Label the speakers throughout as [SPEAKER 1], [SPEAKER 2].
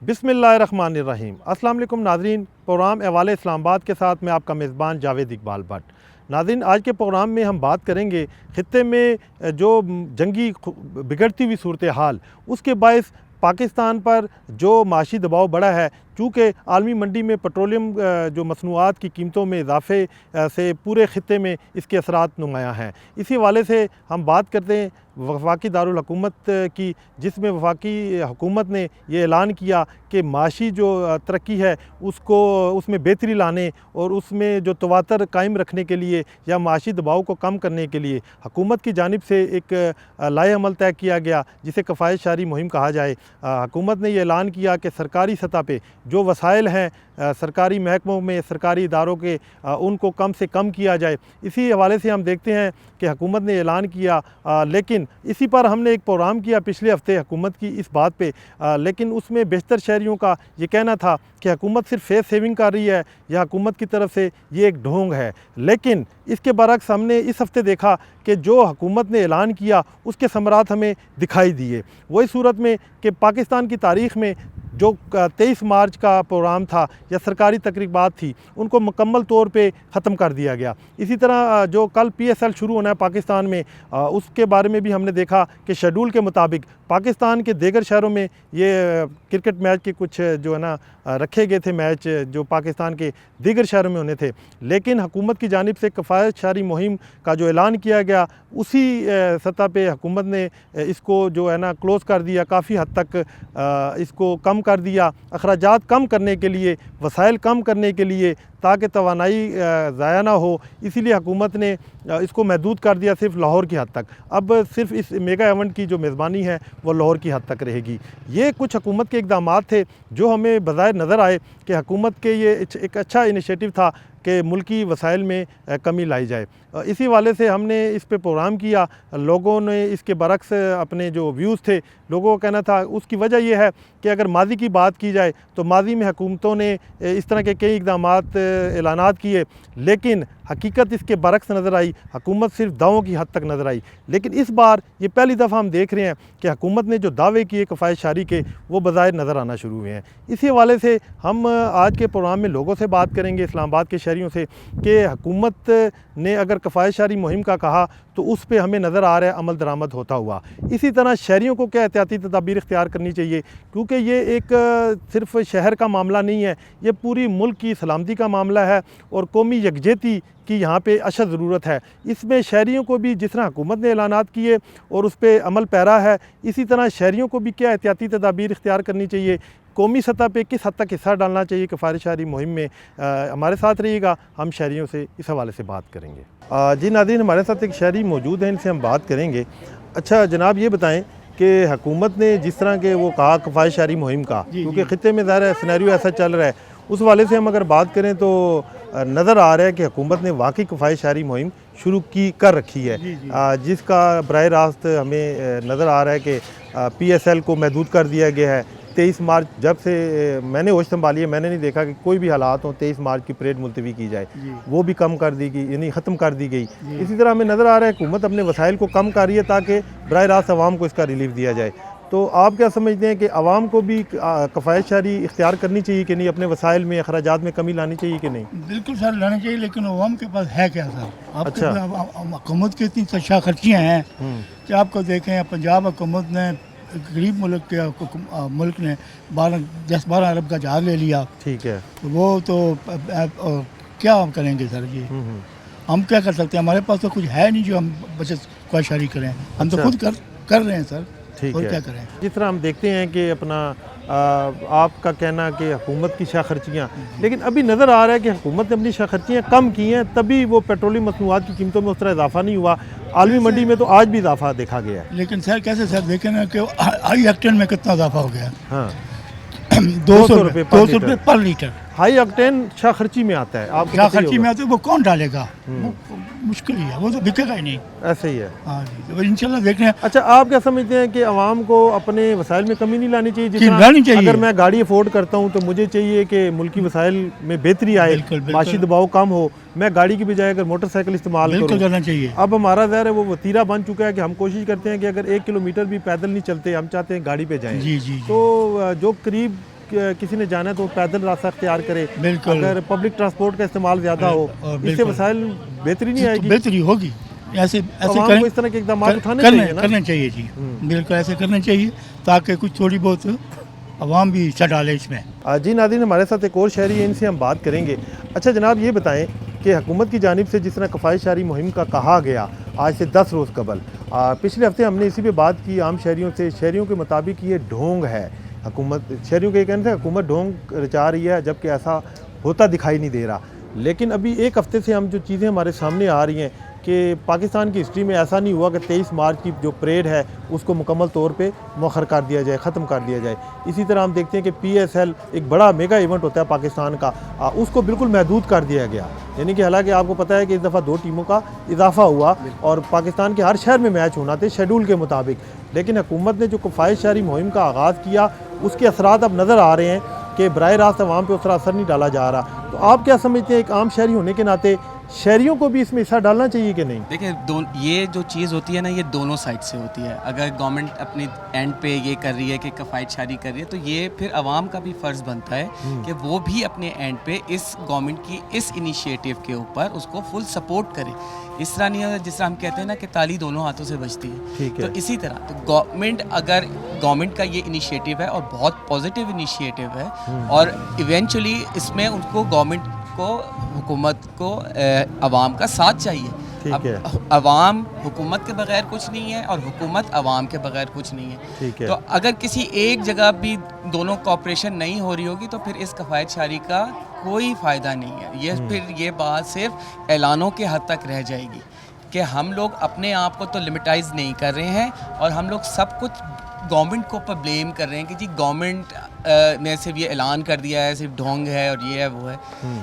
[SPEAKER 1] बिस्मिल्लाहिर्रहमानिर्रहीम। अस्सलाम वालेकुम नाज़रीन, प्रोग्राम अहवाल इस्लामाबाद के साथ मैं आपका मेज़बान जावेद इकबाल भट्ट। नाज़रीन, आज के प्रोग्राम में हम बात करेंगे ख़ित्ते में जो जंगी बिगड़ती हुई सूरत हाल उसके बायस पाकिस्तान पर जो माशी दबाव बढ़ा है, चूँकि आलमी मंडी में पेट्रोलियम जो मसनूआत की कीमतों में इजाफ़े से पूरे ख़ित्ते में इसके असरात नुमायाँ हैं। इसी हवाले से हम बात करते हैं वफाकी दारुल हुकूमत की, जिसमें वफाकी हुकूमत ने ये ऐलान किया कि माशी जो तरक्की है उसमें बेहतरी लाने और उसमें जो तवातर कायम रखने के लिए या माशी दबाव को कम करने के लिए हुकूमत की जानिब से एक लाए अमल तय किया गया, जिसे कफ़ायत शारी मुहिम कहा जाए। हुकूमत ने यह ऐलान किया कि सरकारी सतह पे जो वसाइल हैं सरकारी महकमों में, सरकारी इदारों के, उनको कम से कम किया जाए। इसी हवाले से हम देखते हैं कि हुकूमत ने ऐलान किया, लेकिन इसी पर हमने एक प्रोग्राम किया पिछले हफ्ते हुकूमत की इस बात पे, लेकिन उसमें बेशतर शहरियों का ये कहना था कि हुकूमत सिर्फ फेस सेविंग कर रही है या हुकूमत की तरफ से ये एक ढोंग है। लेकिन इसके बरक्स हमने इस हफ्ते देखा कि जो हुकूमत ने ऐलान किया उसके समरात हमें दिखाई दिए। वही सूरत में कि पाकिस्तान की तारीख़ में जो 23 मार्च का प्रोग्राम था या सरकारी तकरीबात थी, उनको मुकम्मल तौर पे ख़त्म कर दिया गया। इसी तरह जो कल PSL शुरू होना है पाकिस्तान में, उसके बारे में भी हमने देखा कि शेड्यूल के मुताबिक पाकिस्तान के दीगर शहरों में ये क्रिकेट मैच के कुछ जो है ना रखे गए थे, मैच जो पाकिस्तान के दीगर शहरों में होने थे। लेकिन हुकूमत की जानिब से कफ़ायत शारी मुहिम का जो ऐलान किया गया, उसी सतह पे हुकूमत ने इसको जो है ना क्लोज़ कर दिया, काफ़ी हद तक इसको कम कर दिया, अखराजात कम करने के लिए, वसाइल कम करने के लिए, ताकि तवानाई ज़ाया ना हो। इसीलिए हुकूमत ने इसको महदूद कर दिया सिर्फ लाहौर की हद तक। अब सिर्फ इस मेगा इवेंट की जो मेज़बानी है वो लाहौर की हद तक रहेगी। ये कुछ हुकूमत के इक़दामात थे जो हमें बज़ाहिर नज़र आए कि हुकूमत के ये एक अच्छा इनिशिएटिव था कि मुल्की वसाइल में कमी लाई जाए। इसी वाले से हमने इस पे प्रोग्राम किया। लोगों ने इसके बरक्स अपने जो व्यूज़ थे, लोगों का कहना था, उसकी वजह यह है कि अगर माजी की बात की जाए तो माजी में हुकूमतों ने इस तरह के कई इक़दामात ऐलानात किए, लेकिन हकीकत इसके बरक्स नज़र आई। हुकूमत सिर्फ दावों की हद तक नज़र आई। लेकिन इस बार ये पहली दफ़ा हम देख रहे हैं कि हुकूमत ने जो दावे किए कफ़ायत शारी के, वो बज़ाहिर नज़र आना शुरू हुए हैं। इसी हवाले से हम आज के प्रोग्राम में लोगों से बात करेंगे, इस्लामाबाद के शहरियों से, कि हुकूमत ने अगर कफ़ायत शारी मुहिम का कहा तो उस पर हमें नज़र आ रहा है अमल दरामद होता हुआ। इसी तरह शहरियों को क्या एहतियाती तदाबीर इख्तियार करनी चाहिए, क्योंकि ये एक सिर्फ शहर का मामला नहीं है, ये पूरी मुल्क की सलामती का मामला है और कौमी यकजहती की यहाँ पे अशद ज़रूरत है। इसमें शहरियों को भी, जिस तरह हुकूमत ने ऐलानात किए और उस पर अमल पैरा है, इसी तरह शहरियों को भी क्या एहतियाती तदाबीर इख्तियार करनी चाहिए, कौमी सतह पे किस हद तक हिस्सा डालना चाहिए कफ़ायत शारी मुहिम में। हमारे साथ रहिएगा, हम शहरियों से इस हवाले से बात करेंगे। जी नाज़रीन, हमारे साथ एक शहरी मौजूद है, इनसे हम बात करेंगे। अच्छा जनाब, ये बताएं कि हुकूमत ने जिस तरह के वो कहा कफ़ायत शारी मुहिम का, क्योंकि ख़ित्ते में ज़ाहिर है सिनेरियो ऐसा चल रहा है, उस वाले से हम अगर बात करें तो नज़र आ रहा है कि हुकूमत ने वाकई कफ़ायत शारी मुहिम शुरू कर रखी है, जिसका बराह रास्त हमें नज़र आ रहा है कि PSL को महदूद कर दिया गया है। 23 मार्च जब से मैंने होश संभाली है, मैंने नहीं देखा कि कोई भी हालात हो 23 मार्च की परेड मुलतवी की जाए, वो भी कम कर दी गई, यानी ख़त्म कर दी गई। इसी तरह हमें नज़र आ रहा है हुकूमत अपने वसाइल को कम कर रही है ताकि बराह रास्त आवाम को इसका रिलीफ दिया जाए। तो आप क्या समझते हैं कि आवाम को भी कफ़ायत शारी इख्तियार करनी चाहिए कि नहीं, अपने वसाइल में अखराजात में कमी लानी चाहिए कि नहीं?
[SPEAKER 2] बिल्कुल सर, लानी चाहिए, लेकिन आवाम के पास है क्या सर? आपके हुकूमत की इतनी सशा खर्चियाँ हैं कि आपको देखें, पंजाब हुकूमत ने गरीब मुल्क ने 10-12 अरब का जहाज ले लिया। ठीक है, वो तो क्या हम करेंगे सर जी? हम क्या कर सकते हैं? हमारे पास तो कुछ है नहीं जो हम बचत ख्वाहिश शारी करें। हम तो खुद कर रहे हैं सर। ठीक है, क्या करें? जिस
[SPEAKER 1] तरह हम देखते हैं कि अपना आपका कहना कि हुकूमत की शाह खर्चियाँ, लेकिन अभी नज़र आ रहा है कि हुकूमत ने अपनी शाह खर्चियाँ कम की हैं, तभी वो पेट्रोलियम मसनूआत की कीमतों में उस तरह इजाफा नहीं हुआ। आलमी मंडी में तो आज भी इजाफा देखा गया है।
[SPEAKER 2] लेकिन सर कैसे सर, देखें ना कि हाई ऑक्टेन में कितना इजाफा हो गया।
[SPEAKER 1] हाँ,
[SPEAKER 2] 200 रुपये पर लीटर
[SPEAKER 1] हाई ऑक्टेन शाह खर्ची में आता है। आप
[SPEAKER 2] शाह खर्ची में आता है, वो कौन डालेगा? मुश्किल ही है, वो तो बिकेगा ही नहीं।
[SPEAKER 1] ऐसे ही है।
[SPEAKER 2] हाँ जी, तो इंशाल्लाह देख रहे हैं।
[SPEAKER 1] अच्छा, आप क्या समझते हैं कि आवाम को अपने वसाइल में कमी नहीं लानी चाहिए?
[SPEAKER 2] चाहिए।
[SPEAKER 1] अगर मैं गाड़ी अफोर्ड करता हूँ तो मुझे चाहिए कि मुल्की वसाइल में बेहतरी आए, माशी दबाव कम हो, मैं गाड़ी की बजाय अगर मोटरसाइकिल इस्तेमाल करना चाहिए। अब हमारा ज़ाहिर है वो वतीरा बन चुका है कि हम कोशिश करते हैं कि अगर 1 किलोमीटर भी पैदल नहीं चलते, हम चाहते हैं गाड़ी पे जाएं। जी। तो जो करीब किसी ने जाना है तो पैदल रास्ता अख्तियार करे,
[SPEAKER 2] बिल्कुल।
[SPEAKER 1] अगर पब्लिक ट्रांसपोर्ट का इस्तेमाल ज़्यादा हो, इससे वसाइल बेहतरी नहीं आएगी।
[SPEAKER 2] बेहतरी होगी। ऐसे
[SPEAKER 1] आवाम
[SPEAKER 2] करें,
[SPEAKER 1] को इस तरह के इक़दाम उठाने
[SPEAKER 2] करने
[SPEAKER 1] चाहिए ना।
[SPEAKER 2] करने चाहिए जी, बिल्कुल ऐसे करने चाहिए ताकि कुछ थोड़ी बहुत आवाम भी हिस्सा डाले इसमें।
[SPEAKER 1] जी नाज़रीन, हमारे साथ एक और शहरी है, इनसे हम बात करेंगे। अच्छा जनाब, ये बताएं कि हुकूमत की जानिब से जिस तरह कफ़ायत शारी मुहिम का कहा गया आज से 10 रोज़ कबल, पिछले हफ्ते हमने इसी पे बात की आम शहरियों से। शहरियों के मुताबिक ये ढोंग है, हुकूमत शहरियों के कहने से हुकूमत ढोंग रचा रही है, जबकि ऐसा होता दिखाई नहीं दे रहा। लेकिन अभी एक हफ्ते से हम जो चीज़ें हमारे सामने आ रही हैं कि पाकिस्तान की हिस्ट्री में ऐसा नहीं हुआ कि 23 मार्च की जो परेड है उसको मुकम्मल तौर पे मौखर कर दिया जाए, ख़त्म कर दिया जाए। इसी तरह हम देखते हैं कि PSL एक बड़ा मेगा इवेंट होता है पाकिस्तान का, उसको बिल्कुल महदूद कर दिया गया। यानी कि हालांकि आपको पता है कि इस दफ़ा 2 टीमों का इजाफा हुआ और पाकिस्तान के हर शहर में मैच होना थे शेड्यूल के मुताबिक। लेकिन हुकूमत ने जो कफ़ायत शारी मुहिम का आगाज़ किया उसके असरात अब नज़र आ रहे हैं कि बराह रास्त अवाम पे उस तरह असर नहीं डाला जा रहा। तो आप क्या समझते हैं, एक आम शहरी होने के नाते शहरियों को भी इसमें हिस्सा डालना चाहिए कि नहीं?
[SPEAKER 3] देखिए, ये जो चीज़ होती है ना, ये दोनों साइड से होती है। अगर गवर्नमेंट अपनी एंड पे ये कर रही है कि कफ़ायत शारी कर रही है, तो ये फिर आवाम का भी फ़र्ज़ बनता है कि वो भी अपने एंड पे इस गवर्नमेंट की इस इनिशिएटिव के ऊपर उसको फुल सपोर्ट करे। इस तरह नहीं है जिस तरह हम कहते हैं ना कि ताली दोनों हाथों से बजती है।
[SPEAKER 1] ठीक है।
[SPEAKER 3] तो इसी तरह तो गवर्नमेंट का ये इनिशिएटिव है और बहुत पॉजिटिव इनिशिएटिव है, और इवेंचुअली इसमें उनको गवर्नमेंट को, हुकूमत को अवाम का साथ चाहिए।
[SPEAKER 1] ठीक है।
[SPEAKER 3] अब अवाम हुकूमत के बगैर कुछ नहीं है और हुकूमत अवाम के बगैर कुछ नहीं है।
[SPEAKER 1] ठीक है।
[SPEAKER 3] तो अगर किसी एक जगह भी दोनों कॉपरेशन नहीं हो रही होगी तो फिर इस कफ़ायत शारी का कोई फ़ायदा नहीं है। ये फिर ये बात सिर्फ ऐलानों के हद तक रह जाएगी कि हम लोग अपने आप को तो लिमिटाइज़ नहीं कर रहे हैं और हम लोग सब कुछ गवर्नमेंट को ऊपर ब्लेम कर रहे हैं कि जी गवर्नमेंट ने सिर्फ ये ऐलान कर दिया है, सिर्फ ढोंग है और ये है वो है।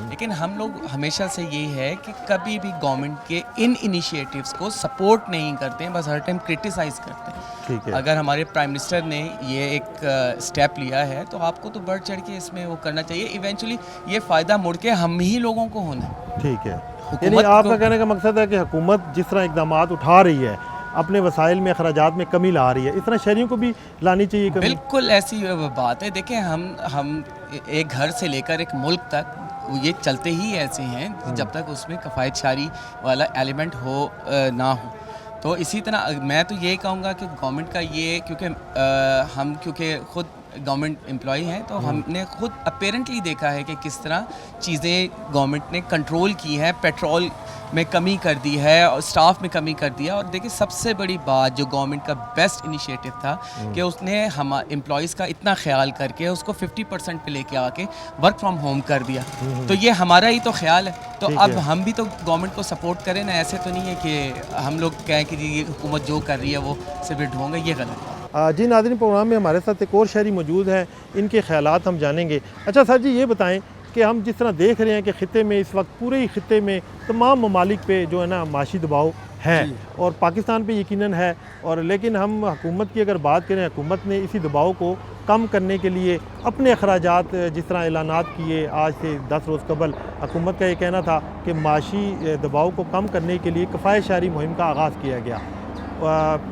[SPEAKER 3] लेकिन हम लोग हमेशा से ये है कि कभी भी गवर्नमेंट के इन इनिशिएटिव्स को सपोर्ट नहीं करते हैं, बस हर टाइम क्रिटिसाइज़ करते हैं।
[SPEAKER 1] ठीक है।
[SPEAKER 3] अगर हमारे प्राइम मिनिस्टर ने ये एक स्टेप लिया है तो आपको तो बढ़ चढ़ के इसमें वो करना चाहिए। इवेंचुअली ये फ़ायदा मुड़ के हम ही लोगों को होना है।
[SPEAKER 1] ठीक है। यानी आपका कहने का मकसद है कि हुकूमत जिस तरह इक़दाम उठा रही है, अपने वसाइल में अखराजात में कमी ला रही है, इस तरह शहरियों को भी लानी चाहिए कमी।
[SPEAKER 3] बिल्कुल ऐसी बात है। देखिए, हम एक घर से लेकर एक मुल्क तक ये चलते ही ऐसे हैं जब तक उसमें कफ़ायत शारी वाला एलिमेंट हो ना हो। तो इसी तरह मैं तो ये कहूँगा कि गवर्नमेंट का ये, क्योंकि ख़ुद गवर्नमेंट एम्प्लॉई हैं तो हमने खुद अपेरेंटली देखा है कि किस तरह चीज़ें गवर्नमेंट ने कंट्रोल की हैं। पेट्रोल में कमी कर दी है और स्टाफ में कमी कर दिया। और देखिए, सबसे बड़ी बात जो गवर्नमेंट का बेस्ट इनिशिएटिव था कि उसने हम एम्प्लॉयज़ का इतना ख्याल करके उसको 50% पे लेके आके वर्क फ्रॉम होम कर दिया। तो ये हमारा ही तो ख्याल है। तो अब हम भी तो गवर्नमेंट को सपोर्ट करें ना। ऐसे तो नहीं है कि हम लोग कहें कि जी ये हुकूमत जो कर रही है वो सिर्फ ढोंग है, ये गलत है।
[SPEAKER 1] जी नाज़रीन, प्रोग्राम में हमारे साथ एक और शहरी मौजूद हैं, इनके ख़यालात हम जानेंगे। अच्छा सर जी, ये बताएं कि हम जिस तरह देख रहे हैं कि ख़ित्ते में इस वक्त पूरे ही ख़ित्ते में तमाम ममालिक पे जो है ना माशी दबाव है और पाकिस्तान पे यकीनन है। और लेकिन हम हुकूमत की अगर बात करें, हुकूमत ने इसी दबाव को कम करने के लिए अपने अखराजात जिस तरह ऐलानात किए आज से 10 रोज़ कबल, हुकूमत का ये कहना था कि माशी दबाव को कम करने के लिए कफ़ायत शारी मुहिम का आगाज़ किया गया।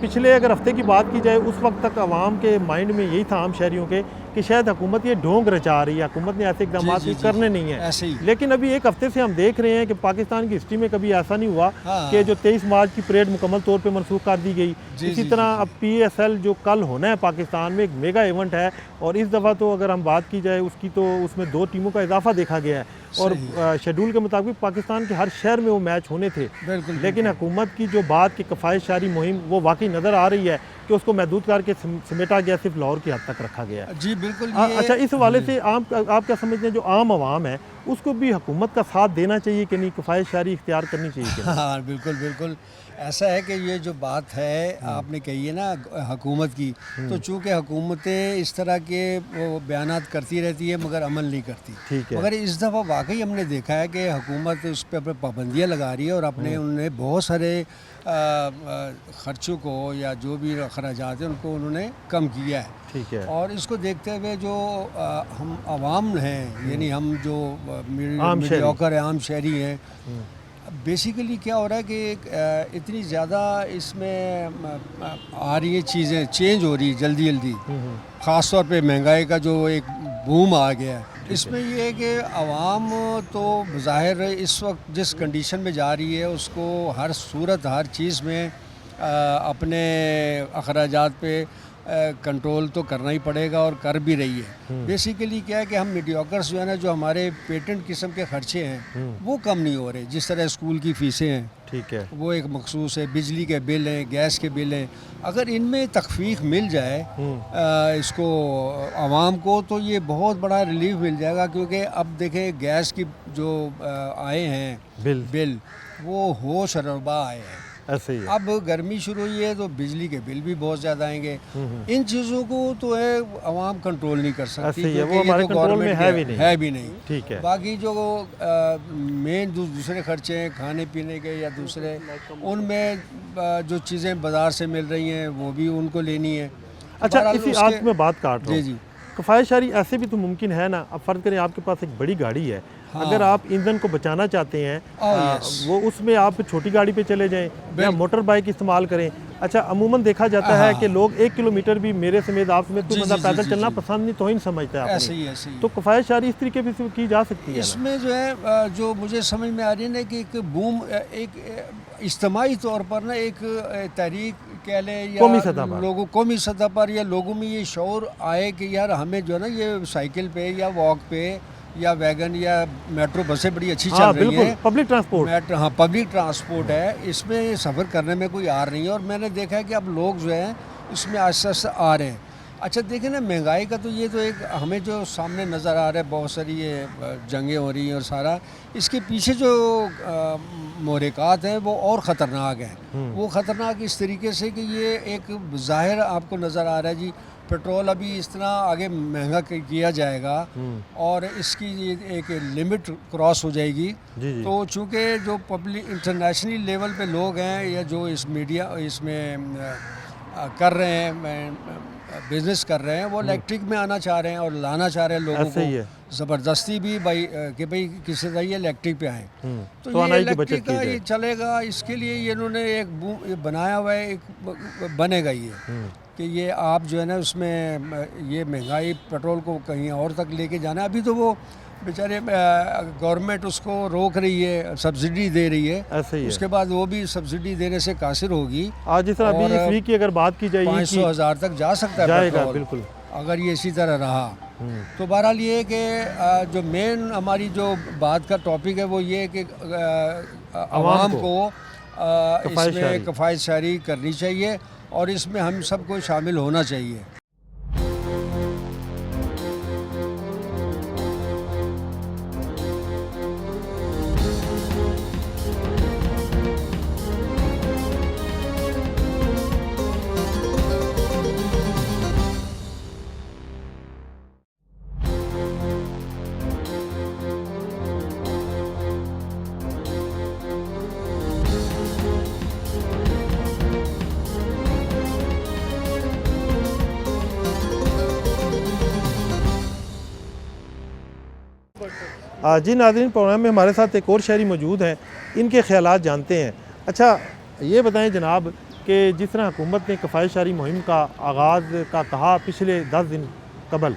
[SPEAKER 1] पिछले अगर हफ्ते की बात की जाए, उस वक्त तक आवाम के माइंड में यही था, आम शहरियों के, कि शायद हुकूमत ये ढोंग रचा रही है, हुकूमत ने ऐसे इकदाम करने नहीं है। लेकिन अभी एक हफ्ते से हम देख रहे हैं कि पाकिस्तान की हिस्ट्री में कभी ऐसा नहीं हुआ कि जो 23 मार्च की परेड मुकम्मल तौर पे मनसूख कर दी गई। इसी तरह अब PSL जो कल होना है पाकिस्तान में, एक मेगा इवेंट है और इस दफ़ा तो अगर हम बात की जाए उसकी, तो उसमें 2 टीमों का इजाफा देखा गया है और शेड्यूल के मुताबिक पाकिस्तान के हर शहर में वो मैच होने थे। लेकिन हुकूमत की जो बात की कफ़ायत शारी मुहिम, वो वाकई नज़र आ रही है कि उसको महदूद करके समेटा गया, सिर्फ लाहौर की हद तक रखा गया।
[SPEAKER 2] जी बिल्कुल।
[SPEAKER 1] अच्छा, इस हवाले से आप क्या समझते हैं, जो आम आवाम है उसको भी हुकूमत का साथ देना चाहिए कि नहीं, कफ़ायत शारी इख्तियार करनी चाहिए कि नहीं?
[SPEAKER 4] हाँ बिल्कुल बिल्कुल। ऐसा है कि ये जो बात है आपने कही है ना हुकूमत की, तो चूँकि हुकूमतें इस तरह के बयानात करती रहती है मगर अमल नहीं करती।
[SPEAKER 1] ठीक है।
[SPEAKER 4] मगर इस दफ़ा वाकई हमने देखा है कि हुकूमत उस पर पाबंदियाँ लगा रही है और उन्होंने बहुत सारे ख़र्चों को या जो भी अखराजात हैं उनको उन्होंने कम किया है।
[SPEAKER 1] ठीक है।
[SPEAKER 4] और इसको देखते हुए जो हम आवाम हैं, यानी हम जो मीडियोकर है, आम शहरी हैं, बेसिकली क्या हो रहा है कि इतनी ज़्यादा इसमें आ रही है चीज़ें, चेंज हो रही है जल्दी जल्दी। ख़ास तौर पे महंगाई का जो एक बूम आ गया है। इसमें ये है कि आवाम तो ज़ाहिर इस वक्त जिस कंडीशन में जा रही है उसको हर सूरत हर चीज़ में अपने अखराजात पे कंट्रोल तो करना ही पड़ेगा और कर भी रही है। बेसिकली क्या है कि हम मीडियोकर्स जो है ना, जो हमारे पेटेंट किस्म के खर्चे हैं वो कम नहीं हो रहे। जिस तरह स्कूल की फ़ीसें हैं,
[SPEAKER 1] ठीक है,
[SPEAKER 4] वो एक मखसूस है, बिजली के बिल हैं, गैस के बिल हैं, अगर इनमें तखफीफ मिल जाए इसको आवाम को तो ये बहुत बड़ा रिलीफ मिल जाएगा। क्योंकि अब देखें गैस की जो आए हैं बिल वो होश रबा आए हैं।
[SPEAKER 1] ऐसे ही है।
[SPEAKER 4] अब गर्मी शुरू हुई है तो बिजली के बिल भी बहुत ज़्यादा आएंगे। इन चीज़ों को तो है आवाम कंट्रोल नहीं कर सकती,
[SPEAKER 1] ऐसे ही है, वो
[SPEAKER 4] क्योंकि ये
[SPEAKER 1] हमारे
[SPEAKER 4] तो
[SPEAKER 1] कंट्रोल में
[SPEAKER 4] गवर्नमेंट है भी नहीं।
[SPEAKER 1] ठीक है।
[SPEAKER 4] बाकी जो मेन दूसरे खर्चे हैं खाने पीने के या दूसरे, उनमें जो चीज़ें बाज़ार से मिल रही हैं वो भी उनको लेनी है।
[SPEAKER 1] अच्छा,
[SPEAKER 4] बहरहाल
[SPEAKER 1] इसी
[SPEAKER 4] उसके-
[SPEAKER 1] आज में बात काट रहा
[SPEAKER 4] जी
[SPEAKER 1] हूँ, किफ़ायत-शारी ऐसे भी तो मुमकिन है ना। अब फ़र्ज़ करें आपके पास एक बड़ी गाड़ी है, अगर आप ईंधन को बचाना चाहते हैं वो उसमें आप छोटी गाड़ी पे चले जाएं या मोटर बाइक इस्तेमाल करें। अच्छा, अमूमन देखा जाता है कि लोग 1 किलोमीटर भी मेरे समेत आप समेत कोई बंदा पैदल चलना पसंद नहीं तो ही समझता है
[SPEAKER 4] ऐसे ही
[SPEAKER 1] तो किफ़ायत-शारी इस तरीके से की जा सकती है।
[SPEAKER 4] इसमें जो है जो मुझे समझ में आ रही है ना कि एक बूम एक इज्तमाही तौर पर ना एक तहरीक कह लें या
[SPEAKER 1] कौमी सतह पर,
[SPEAKER 4] लोगों कौमी सतह पर या लोगों में ये शौर आए कि यार हमें जो है ना ये साइकिल पे या वॉक पे या वैगन या मेट्रो बसें बड़ी अच्छी चल रही हैं,
[SPEAKER 1] पब्लिक ट्रांसपोर्ट,
[SPEAKER 4] हाँ पब्लिक ट्रांसपोर्ट है, इसमें सफ़र करने में कोई आर नहीं है। और मैंने देखा है कि अब लोग जो हैं इसमें आस्ते आस्ते आ रहे हैं। अच्छा देखें ना, महंगाई का तो ये तो एक हमें जो सामने नज़र आ रहा है, बहुत सारी ये जंगें हो रही हैं और सारा, इसके पीछे जो महरक़ात हैं वो और ख़तरनाक हैं। वो ख़तरनाक इस तरीके से कि ये एक ज़ाहिर आपको नज़र आ रहा है जी, पेट्रोल अभी इस तरह आगे महंगा किया जाएगा और इसकी एक लिमिट क्रॉस हो जाएगी। तो चूँकि जो पब्लिक इंटरनेशनल लेवल पे लोग हैं या जो इस मीडिया इसमें कर रहे हैं, बिज़नेस कर रहे हैं, वो इलेक्ट्रिक में आना चाह रहे हैं और लाना चाह रहे हैं लोगों को ज़बरदस्ती भी भाई कि भाई किसी तरह ये इलेक्ट्रिक पे आए। तो ये इलेक्ट्रिक का ये चलेगा, इसके लिए ये इन्होंने एक बनाया हुआ है, एक बनेगा ये कि ये आप जो है ना उसमें ये महंगाई पेट्रोल को कहीं और तक लेके जाना है। अभी तो वो बेचारे गवर्नमेंट उसको रोक रही है, सब्सिडी दे रही है,
[SPEAKER 1] ऐसे ही है।
[SPEAKER 4] उसके बाद वो भी सब्सिडी देने से कासिर होगी।
[SPEAKER 1] आज जिस तरह अभी इस वीक की अगर बात की जाए
[SPEAKER 4] 500,000 तक जा सकता है
[SPEAKER 1] जाएगा,
[SPEAKER 4] पेट्रोल,
[SPEAKER 1] बिल्कुल,
[SPEAKER 4] अगर ये इसी तरह रहा। तो बहरहाल ये है कि जो मेन हमारी जो बात का टॉपिक है वो ये है कि आवाम को इसमें किफ़ायत शारी करनी चाहिए और इसमें हम सबको शामिल होना चाहिए।
[SPEAKER 1] जी नाज़रीन, प्रोग्राम में हमारे साथ एक और शहरी मौजूद हैं, इनके ख़यालात जानते हैं। अच्छा ये बताएं जनाब कि जिस तरह हुकूमत ने किफ़ायत शारी मुहिम का आगाज़ का कहा पिछले 10 दिन कबल,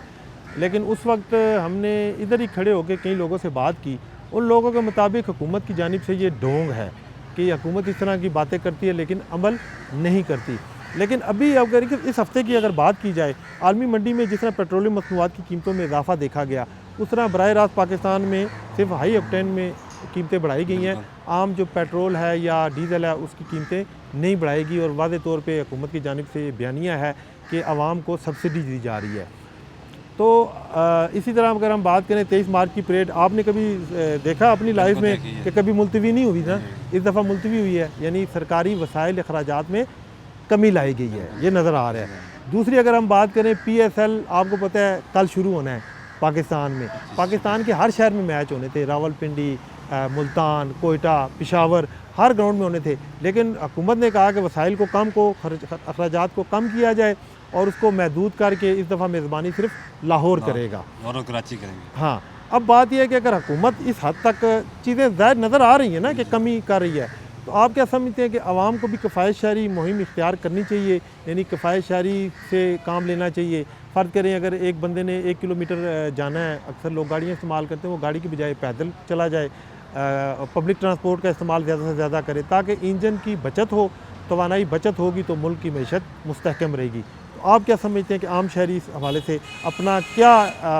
[SPEAKER 1] लेकिन उस वक्त हमने इधर ही खड़े होकर कई लोगों से बात की, उन लोगों के मुताबिक हुकूमत की जानिब से ये ढोंग है कि हुकूमत इस तरह की बातें करती है लेकिन अमल नहीं करती। लेकिन अभी अगर इस हफ़्ते की अगर बात की जाए, आलमी मंडी में जिस तरह पेट्रोलियम मसनूआत की कीमतों में इजाफा देखा गया, उस तरह बराह रास्त पाकिस्तान में सिर्फ हाई ऑक्टेन में कीमतें बढ़ाई गई हैं। आम जो पेट्रोल है या डीज़ल है उसकी कीमतें नहीं बढ़ाएगी और वाज़े तौर पे हुकूमत की जानिब से बयानिया है कि आवाम को सब्सिडी दी जा रही है। तो इसी तरह अगर हम बात करें 23 मार्च की परेड, आपने कभी देखा अपनी लाइफ में कि कभी मुलतवी नहीं हुई ना? इस दफ़ा मुलतवी हुई है, यानी सरकारी वसाइल अखराजात में कमी लाई गई है, ये नज़र आ रहा है। दूसरी अगर हम बात करें PSL, आपको पता है कल शुरू होना है पाकिस्तान में। पाकिस्तान के हर शहर में मैच होने थे, रावलपिंडी, मुल्तान, कोयटा, पेशावर, हर ग्राउंड में होने थे। लेकिन हुकूमत ने कहा कि वसाइल को कम को अखराजात को कम किया जाए और उसको महदूद करके इस दफ़ा मेज़बानी सिर्फ लाहौर करेगा
[SPEAKER 5] और कराची करेंगे।
[SPEAKER 1] हाँ, अब बात यह है कि अगर हुकूमत इस हद तक चीज़ें ज़ाहिर नज़र आ रही हैं ना कि कमी कर रही है, तो आप क्या समझते हैं कि आवाम को भी किफ़ायत-शारी मुहिम इख्तियार करनी चाहिए, यानी किफ़ायत-शारी से काम लेना चाहिए? फ़र्ज़ करें अगर एक बंदे ने 1 किलोमीटर जाना है, अक्सर लोग गाड़ियाँ इस्तेमाल करते हैं, वो गाड़ी की बजाय पैदल चला जाए, पब्लिक ट्रांसपोर्ट का इस्तेमाल ज़्यादा से ज़्यादा करे ताकि ईंधन की बचत हो, तवानाई बचत होगी तो मुल्क की मईशत मुस्तहकम रहेगी। तो आप क्या समझते हैं कि आम शहरी इस हवाले से अपना क्या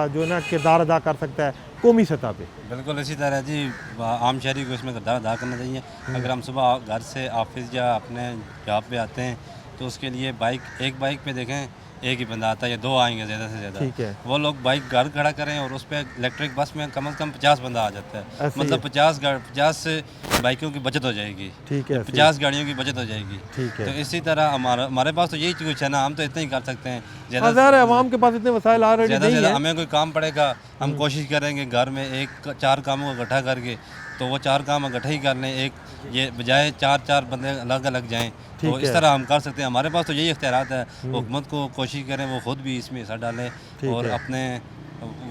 [SPEAKER 1] जो है ना किरदार अदा कर सकता है कौमी सतह पे?
[SPEAKER 5] बिल्कुल इसी तरह जी, आम शहरी को इसमें किरदार अदा करना चाहिए। अगर हम सुबह घर से ऑफिस या अपने जॉब पे आते हैं तो उसके लिए एक बाइक पे देखें एक ही बंदा आता है या 2 आएंगे ज़्यादा से ज़्यादा।
[SPEAKER 1] ठीक है।
[SPEAKER 5] वो लोग बाइक घर खड़ा करें और उस पर इलेक्ट्रिक बस में कम से कम 50 बंदा आ जाता है।
[SPEAKER 1] ऐसे ही
[SPEAKER 5] मतलब 50 बाइकों की बचत हो जाएगी,
[SPEAKER 1] ठीक है,
[SPEAKER 5] 50 गाड़ियों की बचत हो जाएगी।
[SPEAKER 1] ठीक है।
[SPEAKER 5] तो इसी तरह हमारे पास तो यही कुछ है ना, हम तो इतना ही कर सकते हैं।
[SPEAKER 1] ज़्यादा आवाम के पास इतने वसाइल ऑलरेडी
[SPEAKER 5] ज़्यादा से
[SPEAKER 1] नहीं
[SPEAKER 5] ज़्यादा
[SPEAKER 1] है।
[SPEAKER 5] हमें कोई काम पड़ेगा, हम कोशिश करेंगे घर में 4 कामों को इकट्ठा करके, तो वो 4 काम इकट्ठे ही कर लें, एक ये बजाय 4 बंदे अलग अलग जाएं। तो
[SPEAKER 1] ठीक
[SPEAKER 5] इस
[SPEAKER 1] है।
[SPEAKER 5] तरह हम कर सकते हैं। हमारे पास तो यही इख्तियारात है। हुकूमत को कोशिश करें वो ख़ुद भी इसमें हिस्सा डालें
[SPEAKER 1] ठीक
[SPEAKER 5] और
[SPEAKER 1] है।
[SPEAKER 5] अपने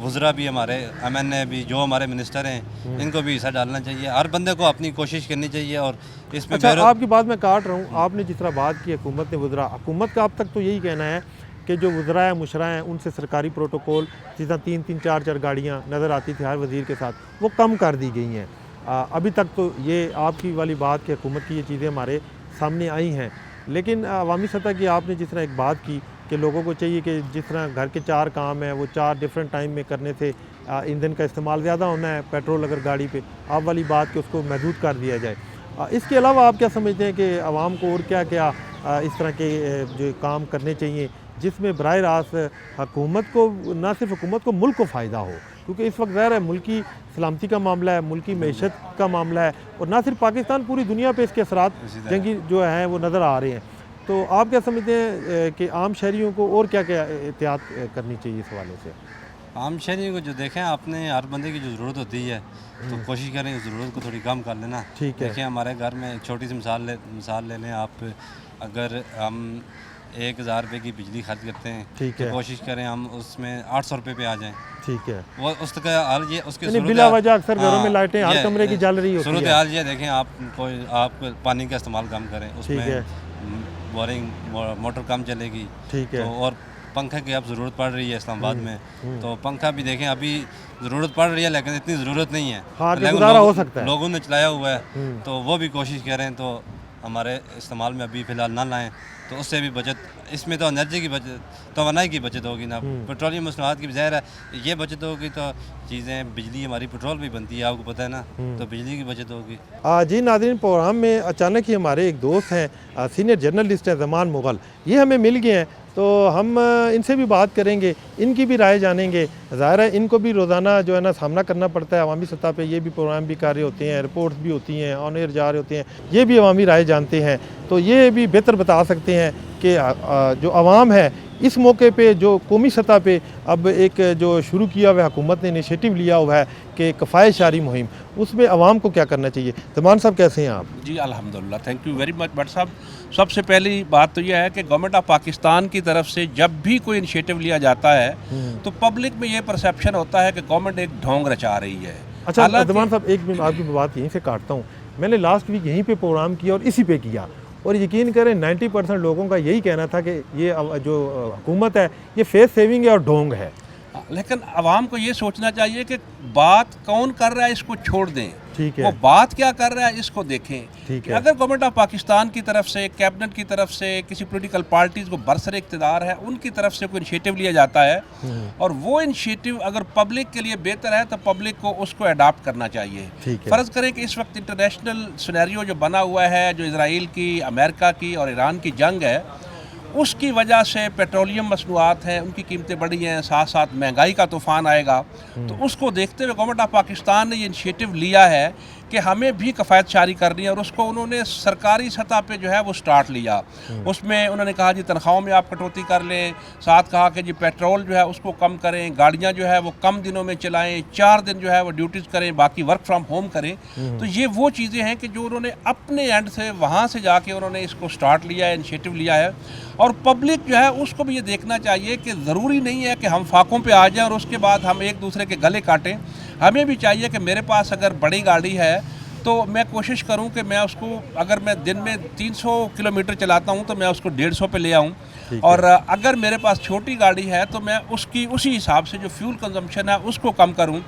[SPEAKER 5] वज़रा भी, हमारे MNA भी, जो हमारे मिनिस्टर हैं, इनको भी हिस्सा डालना चाहिए। हर बंदे को अपनी कोशिश करनी चाहिए और इसमें
[SPEAKER 1] अच्छा, आपकी बात मैं काट रहा हूँ, आपने जिस तरह बात की हुकूमत ने वज़रा, हुकूमत का अब तक तो यही कहना है कि जो वज़रा है मुशरा हैं उनसे सरकारी प्रोटोकॉल जिस तरह 3-3 4-4 गाड़ियाँ नज़र आती थी हर वज़ीर के साथ, वो कम कर दी गई हैं। अभी तक तो ये आपकी वाली बात कि हुकूमत की ये चीज़ें हमारे सामने आई हैं, लेकिन अवामी सतह की आपने जिस तरह एक बात की कि लोगों को चाहिए कि जिस तरह घर के 4 काम हैं वो 4 डिफरेंट टाइम में करने से ईंधन का इस्तेमाल ज़्यादा होना है, पेट्रोल अगर गाड़ी पे, आप वाली बात कि उसको महदूद कर दिया जाए। इसके अलावा आप क्या समझते हैं कि आवाम को और क्या क्या इस तरह के जो काम करने चाहिए जिसमें बराह रास्त हुकूमत को, ना सिर्फ हुकूमत को, मुल्क को फ़ायदा हो? क्योंकि इस वक्त ज़ाहिर है मुल्की सलामती का मामला है, मुल्की मईशत का मामला है, और ना सिर्फ पाकिस्तान, पूरी दुनिया पे इसके असरात जंगी जो हैं वो नज़र आ रहे हैं। तो आप क्या समझते हैं कि आम शहरियों को और क्या क्या एहतियात करनी चाहिए इस हवाले से?
[SPEAKER 5] आम शहरी को जो देखें, आपने हर बंदे की जो ज़रूरत होती है तो कोशिश करें उस ज़रूरत को थोड़ी कम कर लेना।
[SPEAKER 1] ठीक है।
[SPEAKER 5] देखिए हमारे घर में एक छोटी सी मिसाल ले लें आप। अगर हम 1000 रुपये की बिजली खर्च करते हैं,
[SPEAKER 1] ठीक
[SPEAKER 5] तो
[SPEAKER 1] है।
[SPEAKER 5] कोशिश करें हम उसमें 800 रुपये पे आ जाएं।
[SPEAKER 1] ठीक है।
[SPEAKER 5] वो उसका हाल ये उसके
[SPEAKER 1] यानी बिला वजह अक्सर घरों में लाइटें हर कमरे की जल रही होती
[SPEAKER 5] सूरत
[SPEAKER 1] है।
[SPEAKER 5] हाल ये देखें, आप पानी का इस्तेमाल कम करें,
[SPEAKER 1] ठीक है।
[SPEAKER 5] उसमें बोरिंग मोटर कम चलेगी।
[SPEAKER 1] ठीक है।
[SPEAKER 5] तो और पंखे की अब ज़रूरत पड़ रही है इस्लामाबाद में, तो पंखा भी देखें अभी ज़रूरत पड़ रही है लेकिन इतनी ज़रूरत नहीं है।
[SPEAKER 1] हाँ, कि
[SPEAKER 5] लेकिन
[SPEAKER 1] गुजारा हो सकता है।
[SPEAKER 5] लोगों ने चलाया हुआ है, तो वो भी कोशिश करें तो हमारे इस्तेमाल में अभी फ़िलहाल ना लाएं, तो उससे भी बचत, इसमें तो एनर्जी की बचत, तवानाई की बचत होगी ना, पेट्रोलियम मसनूआत की ज़ाहिर है ये बचत होगी तो चीज़ें, बिजली हमारी पेट्रोल भी बनती है, आपको पता है ना, तो बिजली की बचत होगी।
[SPEAKER 1] जी नाज़रीन, प्रोग्राम में अचानक ही हमारे एक दोस्त हैं, सीनियर जर्नलिस्ट हैं ज़मान मुग़ल, ये हमें मिल गए हैं, तो हम इनसे भी बात करेंगे, इनकी भी राय जानेंगे। ज़ाहिर है इनको भी रोज़ाना जो है ना सामना करना पड़ता है अवामी सतह पे, ये भी प्रोग्राम भी कर रहे होते हैं, रिपोर्ट्स भी होती हैं, ऑन एयर जा रहे होते हैं, ये भी अवामी राय जानते हैं, तो ये भी बेहतर बता सकते हैं कि जो आवाम है इस मौके पे जो कौमी सतह पे अब एक जो शुरू किया हुआ हुकूमत ने इनिशिएटिव लिया हुआ है कि कफ़ायत शारी मुहिम, उसमें आवाम को क्या करना चाहिए। ज़मान साहब कैसे हैं आप?
[SPEAKER 6] जी अल्हम्दुलिल्लाह, thank you very much Bhatt साहब। सबसे पहली बात तो यह है कि गवर्नमेंट ऑफ पाकिस्तान की तरफ से जब भी कोई इनिशिएटिव लिया जाता है तो पब्लिक में ये परसेप्शन होता है कि गवर्नमेंट एक ढोंग रचा रही है।
[SPEAKER 1] अच्छा ज़मान साहब, एक मिनट आपकी बात यहीं से काटता हूँ। मैंने लास्ट वीक यहीं पे प्रोग्राम किया और इसी पे किया, और यकीन करें 90% लोगों का यही कहना था कि ये जो हुकूमत है ये फेस सेविंग है और ढोंग है।
[SPEAKER 6] लेकिन आवाम को ये सोचना चाहिए कि बात कौन कर रहा है इसको छोड़ दें,
[SPEAKER 1] ठीक है।
[SPEAKER 6] वो बात क्या कर रहा है इसको देखें।
[SPEAKER 1] ठीक
[SPEAKER 6] कि
[SPEAKER 1] है।
[SPEAKER 6] अगर गवर्नमेंट ऑफ पाकिस्तान की तरफ से, कैबिनेट की तरफ से, किसी पॉलिटिकल पार्टीज़ को बरसरे इक़्तिदार है उनकी तरफ से कोई इनिशिएटिव लिया जाता है और वो इनिशिएटिव अगर पब्लिक के लिए बेहतर है तो पब्लिक को उसको अडॉप्ट करना चाहिए।
[SPEAKER 1] ठीक है।
[SPEAKER 6] फ़र्ज़ करें कि इस वक्त इंटरनेशनल सिनेरियो जो बना हुआ है, जो इजराइल की, अमेरिका की और ईरान की जंग है, उसकी वजह से पेट्रोलियम मसनूआत हैं उनकी कीमतें बढ़ी हैं, साथ साथ महंगाई का तूफ़ान आएगा। तो उसको देखते हुए गवर्नमेंट ऑफ पाकिस्तान ने ये इनिशिएटिव लिया है कि हमें भी कफ़ायत शारी करनी है और उसको उन्होंने सरकारी सतह पे जो है वो स्टार्ट लिया। उसमें उन्होंने कहा जी तनख्वाहों में आप कटौती कर लें, साथ कहा कि जी पेट्रोल जो है उसको कम करें, गाड़ियाँ जो है वो कम दिनों में चलाएं, 4 दिन जो है वो ड्यूटीज़ करें, बाकी वर्क फ्रॉम होम करें। तो ये वो चीज़ें हैं कि जो उन्होंने अपने एंड से वहाँ से जाके उन्होंने इसको स्टार्ट लिया है, इनिशिएटिव लिया है। और पब्लिक जो है उसको भी ये देखना चाहिए कि ज़रूरी नहीं है कि हम फाकों पे आ जाएं और उसके बाद हम एक दूसरे के गले काटें। हमें भी चाहिए कि मेरे पास अगर बड़ी गाड़ी है तो मैं कोशिश करूं कि मैं उसको, अगर मैं दिन में 300 किलोमीटर चलाता हूं तो मैं उसको 150 पे ले आऊं, और अगर मेरे पास छोटी गाड़ी है तो मैं उसकी उसी हिसाब से जो फ्यूल कंजम्पशन है उसको कम करूं।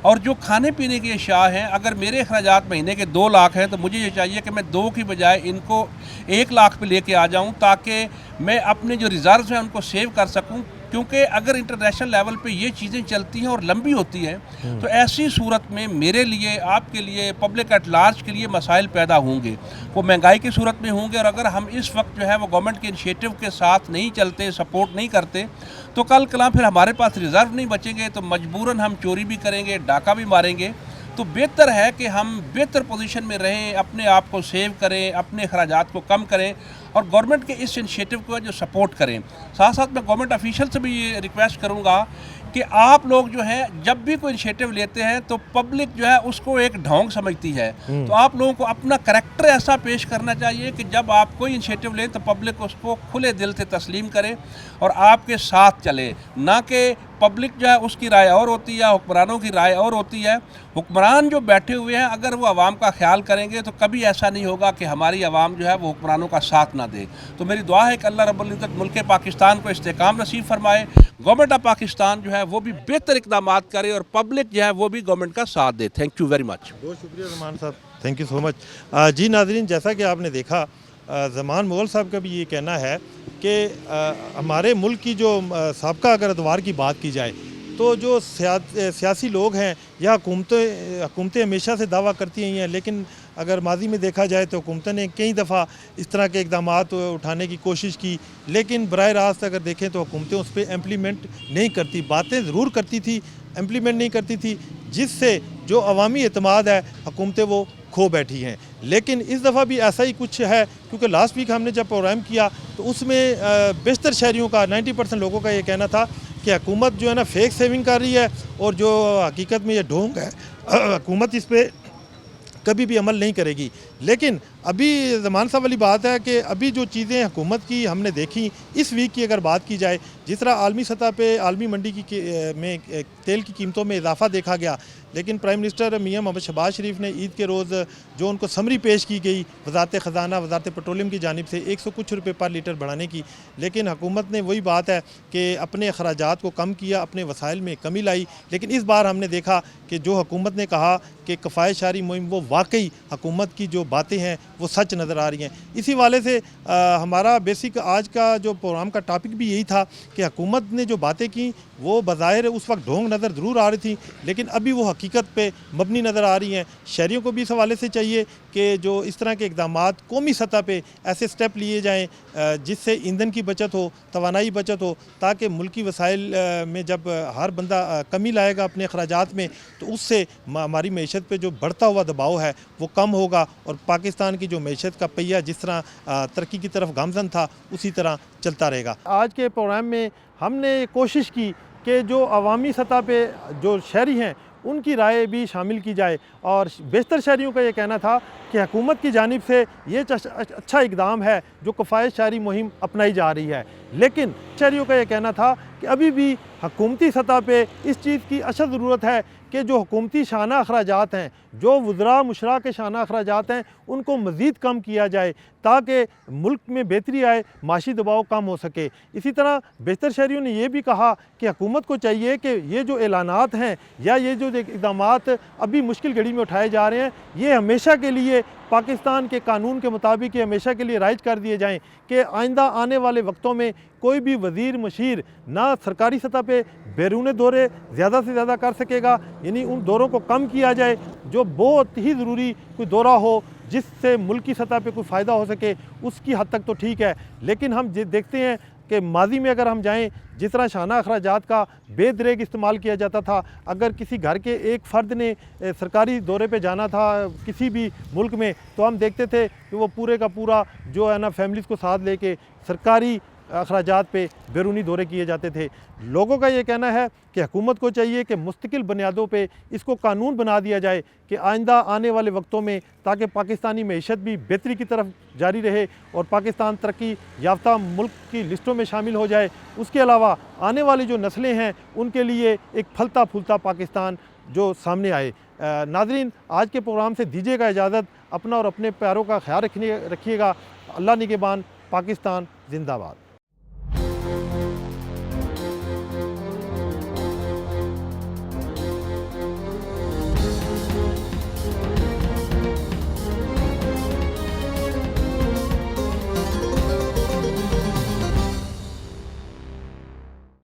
[SPEAKER 6] और जो खाने पीने की अशिया हैं, अगर मेरे अखराजात महीने के 2 लाख हैं तो मुझे ये चाहिए कि मैं 2 की बजाय इनको 1 लाख पे लेके आ जाऊं, ताकि मैं अपने जो रिजर्व हैं उनको सेव कर सकूं। क्योंकि अगर इंटरनेशनल लेवल पे ये चीज़ें चलती हैं और लंबी होती हैं तो ऐसी सूरत में मेरे लिए, आपके लिए, पब्लिक एट लार्ज के लिए मसाइल पैदा होंगे, वो महंगाई की सूरत में होंगे। और अगर हम इस वक्त जो है वो गवर्नमेंट के इनिशिएटिव के साथ नहीं चलते, सपोर्ट नहीं करते, तो कल कला फिर हमारे पास रिज़र्व नहीं बचेंगे, तो मजबूरन हम चोरी भी करेंगे, डाका भी मारेंगे। तो बेहतर है कि हम बेहतर पोजीशन में रहें, अपने आप को सेव करें, अपने अखराजात को कम करें और गवर्नमेंट के इस इनिशिएटिव को जो सपोर्ट करें। साथ साथ मैं गवर्नमेंट ऑफिशियल से भी ये रिक्वेस्ट करूंगा कि आप लोग जो हैं जब भी कोई इनिशिएटिव लेते हैं तो पब्लिक जो है उसको एक ढोंग समझती है, तो आप लोगों को अपना करैक्टर ऐसा पेश करना चाहिए कि जब आप कोई इनिशिएटिव लें तो पब्लिक उसको खुले दिल से तस्लीम करे और आपके साथ चले, ना कि पब्लिक जो है उसकी राय और होती है, हुक्मरानों की राय और होती है। हुक्मरान जो बैठे हुए हैं अगर वो आवाम का ख्याल करेंगे तो कभी ऐसा नहीं होगा कि हमारी आवाम जो है वो हुक्मरानों का साथ ना दे। तो मेरी दुआ है कि अल्लाह रब्बुल इज़्ज़त मुल्क पाकिस्तान को इस्तेकाम नसीब फरमाए, गवर्नमेंट ऑफ पाकिस्तान जो है वो भी बेहतर इक़दामात करे और पब्लिक जो है वो भी गवर्नमेंट का साथ दे। Thank you very much.
[SPEAKER 1] बहुत शुक्रिया ज़मान साहब, थैंक यू सो मच। जी नाज़रीन, जैसा कि आपने देखा ज़मान मुग़ल साहब का भी ये कहना है कि हमारे मुल्क की जो साबका अगर अदवार की बात की जाए तो जो सियासी लोग हैं या हुकूमतें हमेशा से दावा करती हैं, लेकिन अगर माजी में देखा जाए तो हुकूमतें ने कई दफ़ा इस तरह के इक़दामात उठाने की कोशिश की, लेकिन बराह रास्त अगर देखें तो हुकूमतें उस पर इम्प्लीमेंट नहीं करती। बातें ज़रूर करती थी, इम्प्लीमेंट नहीं करती थी, जिससे जो अवामी एतमाद है हुकूमतें वो खो बैठी हैं। लेकिन इस दफ़ा भी ऐसा ही कुछ है, क्योंकि लास्ट वीक हमने जब प्रोग्राम किया तो उसमें बेशतर शहरियों का 90% लोगों का ये कहना था कि हुकूमत जो है ना फेक सेविंग कर रही है और जो हकीकत में ये ढोंग है हुकूमत इस पर कभी भी अमल नहीं करेगी। लेकिन अभी ज़मान साहब वाली बात है कि अभी जो चीज़ें हुकूमत की हमने देखी इस वीक की अगर बात की जाए, जिस तरह आलमी सतह पे आलमी मंडी में तेल की कीमतों में इजाफा देखा गया, लेकिन प्राइम मिनिस्टर मियां मोहम्मद शहबाज शरीफ ने ईद के रोज़ जो उनको समरी पेश की गई वजारत ख़जाना, वजारत पेट्रोलियम की जानिब से 100 कुछ रुपये पर लीटर बढ़ाने की, लेकिन हुकूमत ने वही बात है कि अपने अखराजात को कम किया, अपने वसाइल में कमी लाई। लेकिन इस बार हमने देखा कि जो हुकूमत ने कहा कि कफ़ायत शारी मुहिम, वो वाकई हुकूमत की जो बातें हैं वो सच नज़र आ रही हैं। इसी वाले से हमारा बेसिक आज का जो प्रोग्राम का टॉपिक भी यही था कि हुकूमत ने जो बातें की वो बज़ाहिर उस वक्त ढोंग नज़र ज़रूर आ रही थी, लेकिन अभी वो हकीकत पे मबनी नज़र आ रही हैं। शहरियों को भी इस हवाले से चाहिए कि जो इस तरह के इक़दामात कौमी सतह पे ऐसे स्टेप लिए जाएँ जिससे ईंधन की बचत हो, तवानाई बचत हो, ताकि मुल्की वसाइल में जब हर बंदा कमी लाएगा अपने अखराजात में तो उससे हमारी मईशत पे जो बढ़ता हुआ दबाव है वो कम होगा और पाकिस्तान की जो मईशत का पहिया जिस तरह तरक्की की तरफ गामज़न था उसी तरह चलता रहेगा। आज के प्रोग्राम में हमने कोशिश की कि जो अवामी सतह पे जो शहरी हैं उनकी राय भी शामिल की जाए, और बेशतर शहरियों का ये कहना था कि हुकूमत की जानिब से ये अच्छा इक़दाम है जो कफ़ायत शारी मुहिम अपनाई जा रही है। लेकिन शहरियों का ये कहना था कि अभी भी हुकूमती सतह पे इस चीज़ की अशद ज़रूरत है कि जो हुकूमती शाना अखराजात हैं, जो वज़रा मुशरा के शाना अखराजात हैं, उनको मज़ीद कम किया जाए ताकि मुल्क में बेहतरी आए, माशी दबाव कम हो सके। इसी तरह बेशतर शहरियों ने यह भी कहा कि हुकूमत को चाहिए कि ये जो ऐलानात हैं या ये जो इक़दामात अभी मुश्किल घड़ी में उठाए जा रहे हैं, ये हमेशा के लिए पाकिस्तान के कानून के मुताबिक ये हमेशा के लिए राइज कर दिए जाएँ कि आइंदा आने वाले वक्तों में कोई भी वज़ीर मशीर ना सरकारी सतह पे बैरून दौरे ज़्यादा से ज़्यादा कर सकेगा, यानी उन दौरों को कम किया जाए। जो बहुत ही ज़रूरी कोई दौरा हो जिससे मुल्क की सतह पे कोई फ़ायदा हो सके उसकी हद तक तो ठीक है, लेकिन हम देखते हैं कि माजी में अगर हम जाएं जिस तरह शाना अखराजात का बेदरेग इस्तेमाल किया जाता था। अगर किसी घर के एक फ़र्द ने सरकारी दौरे पे जाना था किसी भी मुल्क में तो हम देखते थे कि वो पूरे का पूरा जो है ना फैमिलीज़ को साथ लेके सरकारी अखराजात पे बैरूनी दौरे किए जाते थे। लोगों का ये कहना है कि हुकूमत को चाहिए कि मुस्तकिल बुनियादों पे इसको कानून बना दिया जाए कि आइंदा आने वाले वक्तों में ताकि पाकिस्तानी मईशत भी बेहतरी की तरफ जारी रहे और पाकिस्तान तरक्की याफ्ता मुल्क की लिस्टों में शामिल हो जाए। उसके अलावा आने वाली जो नस्लें हैं उनके लिए एक फलता फूलता पाकिस्तान जो सामने आए। नाजरीन, आज के प्रोग्राम से दीजिएगा इजाज़त। अपना और अपने प्यारों का ख्याल रखिएगा। अल्लाह निगहबान। पाकिस्तान जिंदाबाद।